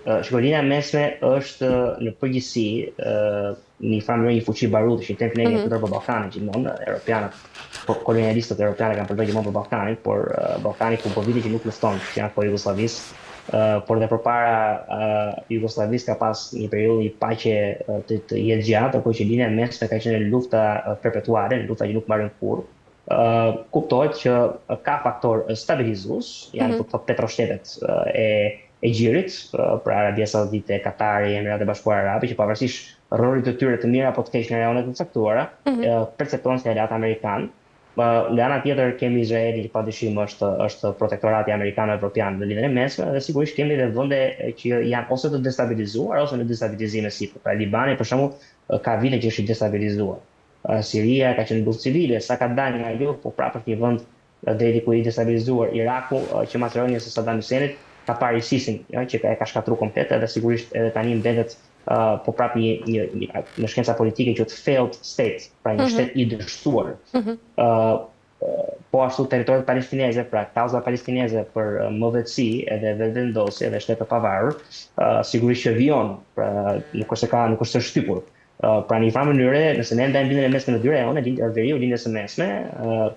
Shiko, linja e mesme është në përgjithësi një familje një fuqi baruti, që në templin e përdor për Ballkanin gjithmonë, europianët, po kolonialistët evropianë kanë përdorur gjithmonë për Ballkanin, por Ballkani ku po vite që nuk lufton, që janë po Jugosllavisë, por dhe përpara Jugosllavisë ka pas një periudhë një paqe të jetë gjatë, apo që linja e mesme ka qenë lufta perpetuare, lufta që nuk mbaron kurrë. Kuptohet që ka faktor stabilizues, janë këto petroshtetet e gjirit, për Arabia Saudite, Katari, Emiratet e Bashkuara Arabe, që pavarësisht rrolit të tyre të mirë apo të keq në rajonet të caktuara, perceptohen si aleat amerikan. Nga ana tjetër kemi Izraelin, që padyshim është protektorati amerikano-evropian në lidhjen e mesme, dhe sigurisht kemi edhe vende që janë ose të destabilizuar ose në destabilizim e sipër. Pra Libani për shembull ka vite që është i destabilizuar. Siria ka qenë luftë civile, sa ka dalë nga luftë, po prapë është një vend deri ku i destabilizuar. Iraku, që mas rënies së Saddam Huseinit, ka parë ISIS-in, që e ka shkatruar komplet, edhe sigurisht edhe tani mbetet po prapë në shkenca politike që failed state, pra një shtet i dështuar. Po ashtu territoret palestineze, pra kauza palestineze për mëdhetësi edhe vetëvendosje edhe shtetë pavarur, sigurisht që vijon, pra nuk është shtypur. Pra një farë mënyre, nëse ne ndajmë lindjen e mesme në dy rajone, lindjes së mesme,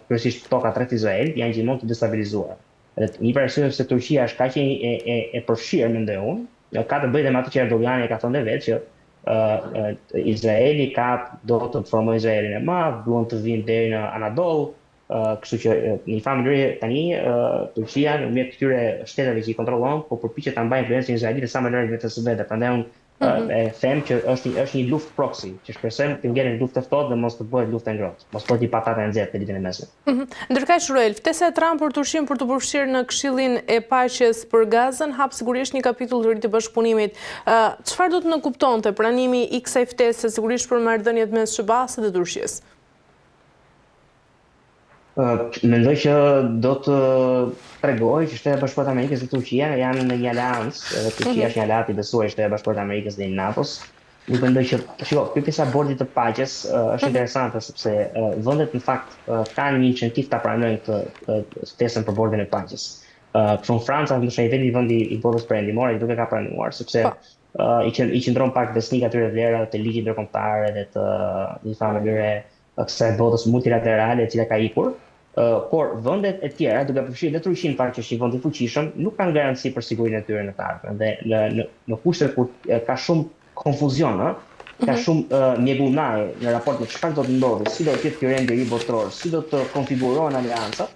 kryesisht tokat rreth Izraelit, janë gjithmonë të destabilizuara. Një për arsye se Turqia është kaq e përfshirë, mendoj unë, ka të bëjë me atë që Erdogani ka thënë vetë që Izraeli do të formojë Izraelin e madh, duan të vinë deri në Anadol, kështu që në një farë mënyrë tani Turqia në mes këtyre shteteve që i kontrollon, po përpiqet ta mbajë influencën izraelite sa më larg vetes së vetë. Prandaj unë e them që është një luftë proxy, që shpresojmë të ngelen luftë të ftohtë dhe mos të bëhet luftë e ngrohtë, mos bëhet patate e nxehtë në lidhjen e mesme. Ndërkaq, Ruel, ftesa e Trump për Turqinë për të përfshirë në Këshillin e Paqes për Gazën hap sigurisht një kapitull të ri të bashkëpunimit. Çfarë do të nënkuptonte pranimi i kësaj ftese sigurisht për marrëdhëniet mes SBA-s dhe Turqisë? Mendoj që do të tregoj që Shtetet e Bashkuara të Amerikës dhe Turqia janë në një aleancë, edhe Turqia është një aleat i besuar i Shtetit e Bashkuara të Amerikës dhe i NATO-s. Nuk mendoj që, kjo pjesa e bordit të paqes është interesante sepse vendet në fakt kanë një incentiv ta pranojnë këtë ftesën për bordin e paqes. Për Franca, ndoshta i vendi i botës perëndimore i duke ka pranuar, sepse i qëndron pak besnik atyre vlerave të ligjit ndërkombëtar edhe të një farë mënyre kësaj botës multilaterale e cila ka ikur. Por vendet e tjera, duke përfshirë dhe Turqinë, që është një vend i fuqishëm, nuk kanë garanci për sigurinë e tyre në të ardhmen. Dhe në kushtet kur ka shumë konfuzion, ka shumë mjegullnaje në raport me çfarë do të ndodhi, si do të jetë ky rend i ri botror, si do të konfigurohen aleancat,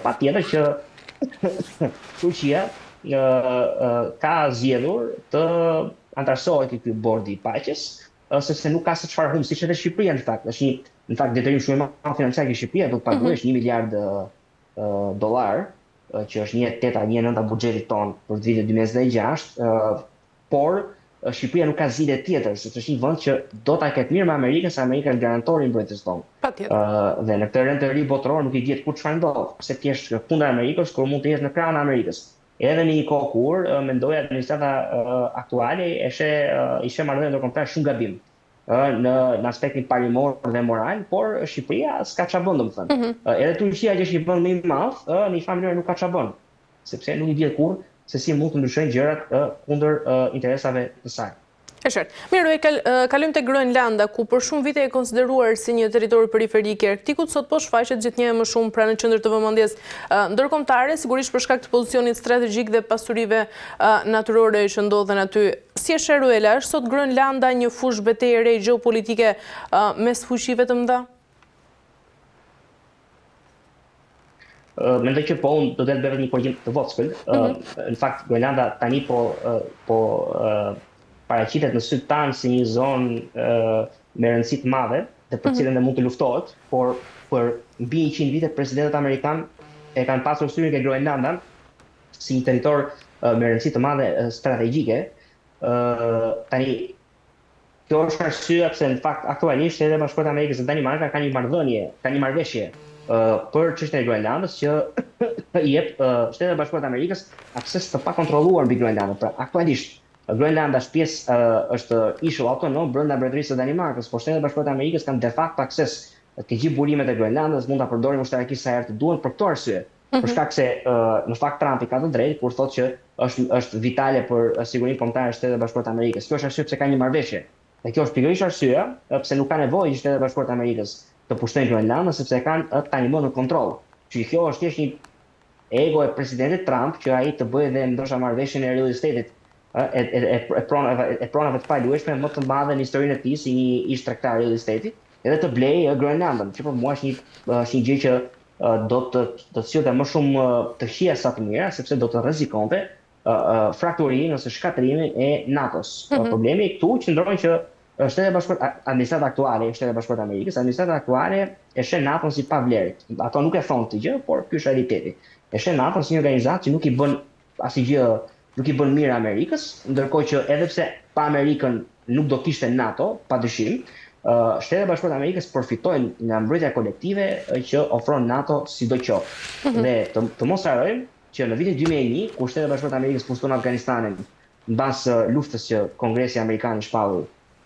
patjetër që Turqia ka zgjedhur të antarësohet i ky bordi i paqes, sepse nuk ka se çfarë humb, siç edhe Shqipëria në fakt. Është në fakt detyrim shumë i madh financiar që Shqipëria do të paguajë $1 miliard, që është 1/8 buxhetit ton për vitin 2026, por Shqipëria nuk ka zgjidhje tjetër, sepse është një vend që do ta ketë mirë me Amerikën, se Amerika është garantori i mbrojtjes tonë. Dhe në këtë rend të ri botror nuk i dihet kur çfarë ndodh, pse thjesht kundër Amerikës, kur mund të jetë në krahun e Amerikës. Edhe në një kohë kur mendoj administrata aktuale ishte marrëdhënie ndërkombëtare shumë gabim në aspektin parimor dhe moral, por Shqipëria s'ka ç'a bën, domethënë. Edhe Turqia që është një vend më i madh, në një farë mënyrë nuk ka ç'a bën, sepse nuk i dihet kurrë se si mund të ndryshojnë gjërat kundër interesave të saj. E qartë. Mirë, kalojmë te Groenlanda, ku për shumë vite e konsideruar si një territor periferik i Arktikut, sot po shfaqet gjithnjë më shumë pranë në qendër të vëmendjes ndërkombëtare, sigurisht për shkak të pozicionit strategjik dhe pasurive natyrore që ndodhen aty. Si e sheh Ruela, është sot Groenlanda një fushë betejë re gjeopolitike mes fuqive të mëdha? Mendoj që po, unë do të bëj një korrigjim të vogël. Në fakt, Groenlanda tani po paraqitet në sytë tanë si një zonë me rëndësi të madhe dhe për cilën dhe mund të luftohet, por për mbi 100 vite presidentët amerikanë e kanë pasur syrin ke Groenlanda si një territor me rëndësi të madhe strategjike. Tani kjo është arsyeja pse në fakt aktualisht edhe Bashkuara e Amerikës dhe Danimarka kanë një marrëveshje për çështjen e Groenlandës që i jep Shtetet e Bashkuara të Amerikës akses të pakontrolluar mbi Groenlandën. Pra aktualisht Groenlanda është ishull autonom brenda mbretërisë së Danimarkës, por Shtetet e Bashkuara të Amerikës kanë de facto akses te gjithë burimet e Groenlandës, mund ta përdorin ushtarakisht sa herë të duan. Për këtë arsye, Për shkak se në fakt Trumpi ka të drejtë kur thotë që është vitale për sigurinë kombëtare e Shtetet e Bashkuara të Amerikës. Kjo është arsye pse ka një marrëveshje. Dhe kjo është pikërisht arsyeja pse nuk ka nevojë që Shtetet e Bashkuara të Amerikës të pushtojnë Groenlandën sepse kanë tani më në kontroll. Që kjo është thjesht një ego e presidentit Trump që ai të bëjë dhe ndoshta marrëveshjen e real estate-it e pronave të paluajshme më të madhe në historinë e tij si një ish tregtar real estate-i, edhe të blejë Groenlandën, që për mua është një gjë që do të sillte më shumë të hija sa të mira, sepse do të rrezikonte frakturinë ose shkatrimin e NATO-s. Problemi këtu qëndron që Shtetet e Bashkuara, administrata aktuale e Shtetet e Bashkuara të Amerikës, administrata aktuale e sheh NATO-n si pavlerë. Ato nuk e thonë këtë gjë, por ky është realiteti. E sheh NATO-n si një organizatë që nuk i bën asgjë, nuk i bën mirë Amerikës, ndërkohë që edhe pse pa Amerikën nuk do kishte NATO, padyshim, Shtetet e Bashkuara të Amerikës përfitojnë nga mbrojtja kolektive që ofron NATO sidoqoftë. Dhe të mos harrojmë që në vitin 2001, kur Shtetet e Bashkuara të Amerikës pushton Afganistanin mbas luftës që Kongresi Amerikan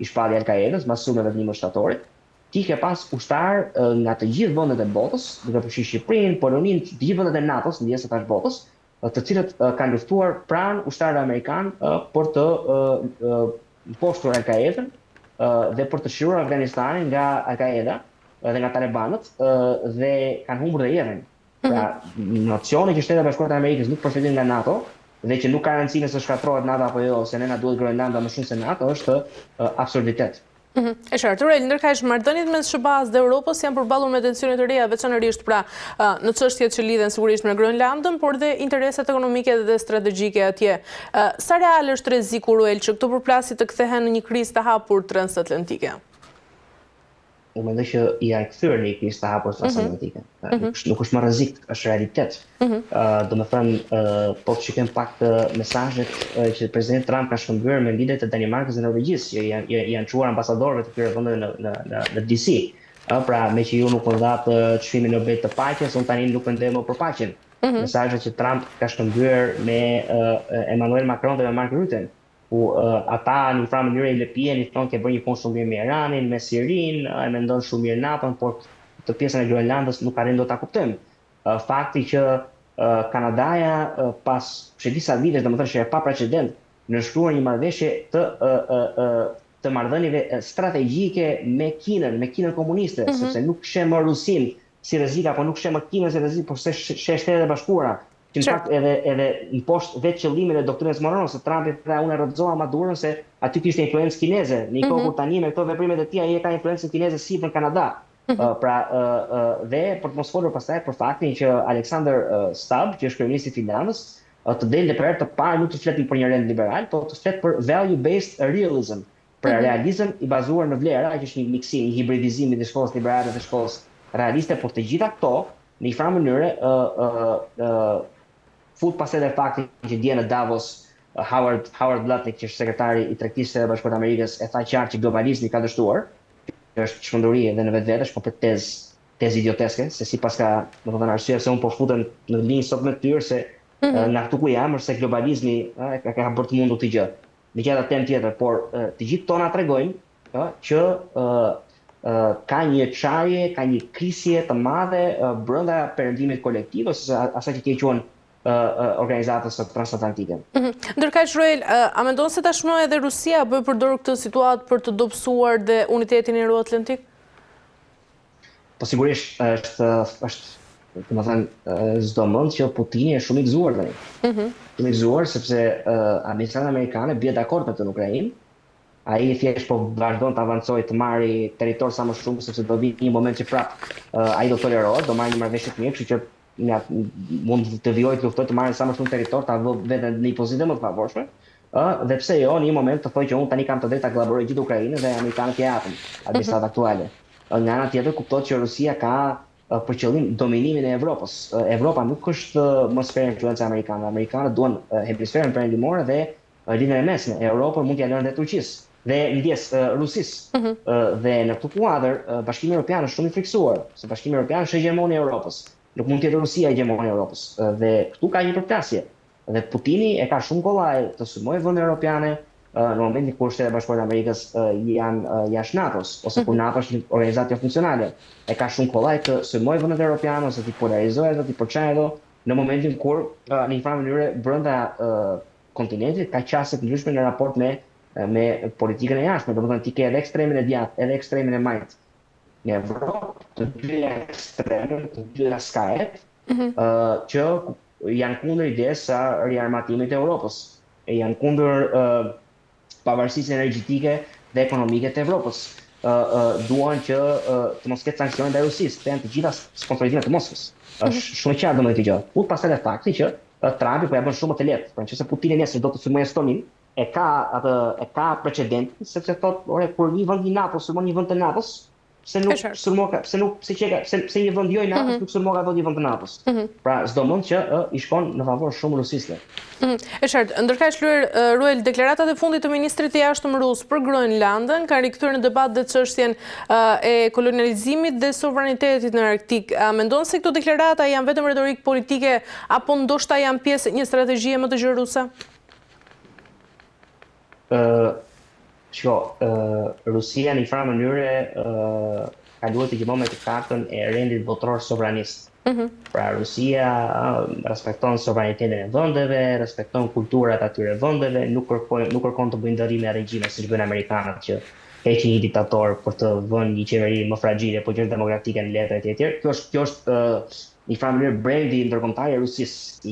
i shpalli Al-Qaedës, mbas sulmeve të 11 shtatorit, ti ke pas ushtar nga të gjithë vendet e botës, duke përfshirë Shqipërinë, Poloninë, të gjithë vendet e NATO-s, ndjesë tash botës, të cilët kanë luftuar pranë ushtarëve amerikan për të mposhtur Al-Qaedën dhe për të shëruar Afganistanin nga Al-Qaeda dhe nga talibanët dhe kanë humbur dhe jetën. Pra, nocioni që Shtetet e Bashkuara të Amerikës nuk përfitojnë nga NATO dhe që nuk ka rëndësi nëse shkatrohet NATO apo jo, ose ne na duhet Groenlanda më shumë se NATO, është absurditet. E qartë, Aurel, ndërkaq marrëdhëniet mes SBA-s dhe Europës janë përballur me tensione të reja, veçanërisht pra në çështjet që lidhen sigurisht me Groenlandën, por dhe interesat ekonomike dhe strategjike atje. Sa real është rreziku, Aurel, që këto përplasje të kthehen në një krizë të hapur transatlantike? Unë mendoj që janë kthyer në një krizë të hapur transatlantike. Nuk është më rrezik, është realitet. Domethënë, po të shikojmë pak të mesazhet që presidenti Trump ka shkëmbyer me liderët e Danimarkës dhe Norvegjisë, që janë çuar ambasadorëve të këtyre vendeve në DC. Pra, me që ju nuk më dhatë çmimin Nobel të paqes, unë tani nuk mendoj më për paqen. Mesazhet që Trump ka shkëmbyer me Emmanuel Macron dhe me Mark Rutte, ku ata në një farë mënyrë i lëpien, i thonë ke bërë një punë shumë mirë me Iranin, me Sirinë, e mendon shumë mirë NATO-n, por të pjesën e Groenlandës nuk arrin dot ta kuptojmë. Fakti që Kanadaja pas disa vitesh, domethënë që e pa precedent, nënshkruar një marrëveshje të marrëdhënieve strategjike me Kinën komuniste, sepse nuk sheh më Rusinë si rrezik apo nuk sheh më Kinën si rrezik, por sheh Shtetet e Bashkuara. Që në fakt edhe në poshtë vetë qëllimin e doktrinës Monroe, se Trumpi pra unë rrëzoha Madurën se aty kishte influencë kineze. Në një kohë kur tani me këto veprimet e tij ai ka influencën kineze si në Kanada. Pra dhe për të mos folur pastaj për faktin që Alexander Stubb, që është kryeministri i Finlandës, të delë për herë të parë nuk të fletë për një rend liberal, por të fletë për value-based realism, pra realizëm i bazuar në vlera, që është një miksim, një hibridizim i shkollës liberale dhe shkollës realiste, por të gjitha këto në një farë mënyrë fut pas edhe faktin që dje në Davos Howard Lutnick, që është sekretari i Tregtisë së Bashkuara të Amerikës, e tha qartë që globalizmi ka dështuar, që është çmenduri edhe në vetvete, është komplet tezë idioteske, se sipas ka, domethënë arsye se unë po futem në linjë sot me tyr se nga këtu ku jam është se globalizmi ka bërë të mundur këtë gjë. Në gjithë atë temë tjetër, por të gjithë tona tregojnë që ka një çarje, ka një krisje të madhe brenda perëndimit kolektiv ose asaj që quhen organizatës transatlantike. Ndërkaq, Aurel, a mendon se tashmë edhe Rusia bëj përdor këtë situatë për të dobësuar dhe unitetin euroatlantik? Po sigurisht është domethënë çdo mend që Putini është shumë i gëzuar tani. Shumë i gëzuar sepse administrata amerikane bie dakord me të në Ukrainë. Ai thjesht po vazhdon të avancojë të marrë territor sa më shumë, sepse do vi një moment që prap ai do tolerohet, do marrë një marrëveshje të mirë, kështu që mund të vijojë të luftojë të marrë sa më shumë territor, ta vë veten në një pozitë më të favorshme, dhe pse jo në një moment të thojë që unë tani kam të drejtë ta kollaboroj gjithë Ukrainën dhe amerikanët ja japin administrata aktuale. Nga ana tjetër kuptohet që Rusia ka për qëllim dominimin e Evropës. Evropa nuk është më sferë influencë amerikane. Amerikanët duan hemisferën perëndimore dhe linjën e mesme. Europën mund t'ia lënë dhe Turqisë dhe ndjes Rusisë. Dhe në këtë kuadër Bashkimi Evropian është shumë i friksuar, se Bashkimi Evropian është hegemoni e Europës. Nuk mund të jetë Rusia hegemoni e Europës. Dhe këtu ka një përplasje. Dhe Putini e ka shumë kollaj të sulmojë vendet europiane në momentin kur Shtetet e Bashkuara të Amerikës janë jashtë NATO-s, ose kur NATO është një organizatë funksionale. E ka shumë kollaj të sulmojë vendet europiane ose të polarizojë, të përçajë në momentin kur në një farë mënyrë brenda kontinentit ka qasje të ndryshme në raport me politikën e jashtme, domethënë ti ke edhe ekstremin e djathtë, edhe ekstremin e majtë. Në Evropë të dyja ekstremet, të dyja skajet, që janë kundër idesë së riarmatimit të Europës, e janë kundër pavarësisë energjetike dhe ekonomike të Evropës. Duan që të mos ketë sanksione ndaj Rusisë, këto janë të gjitha sponsorizime të Moskës. Është shumë e qartë domethënë këtë gjë. Por pastaj edhe fakti që Trumpi po ja bën shumë të lehtë. Pra nëse Putini nesër do të sulmojë Estonin, e ka precedentin, sepse thotë, ore, kur një vend i NATO sulmon një vend të NATO-s, pse një vend jo i NATO-s nuk sulmon ato një vend të NATO-s. Pra çdo mund që i shkon në favor shumë Rusisë. E qartë, ndërkaq Ruel, deklaratat e fundit të ministrit të jashtëm rus për Groenlandën kanë rikthyer në debat dhe çështjen e kolonializimit dhe sovranitetit në Arktik. Mendon se këto deklarata janë vetëm retorikë politike apo ndoshta janë pjesë e një strategjie më të gjeruse? Rusia në një farë mënyre kaluar të gjithmonë me të kartën e rendit botror sovranist. Pra Rusia respekton sovranitetin e vendeve, respekton kulturat atyre vendeve, nuk kërkon të bëjë ndërrime e regjime siç bëjnë amerikanët që heqin një diktator për të vënë një qeveri më fragjile, po që është demokratike në letër etj. Kjo është një farë mënyrë brendi ndërkombëtar i Rusisë.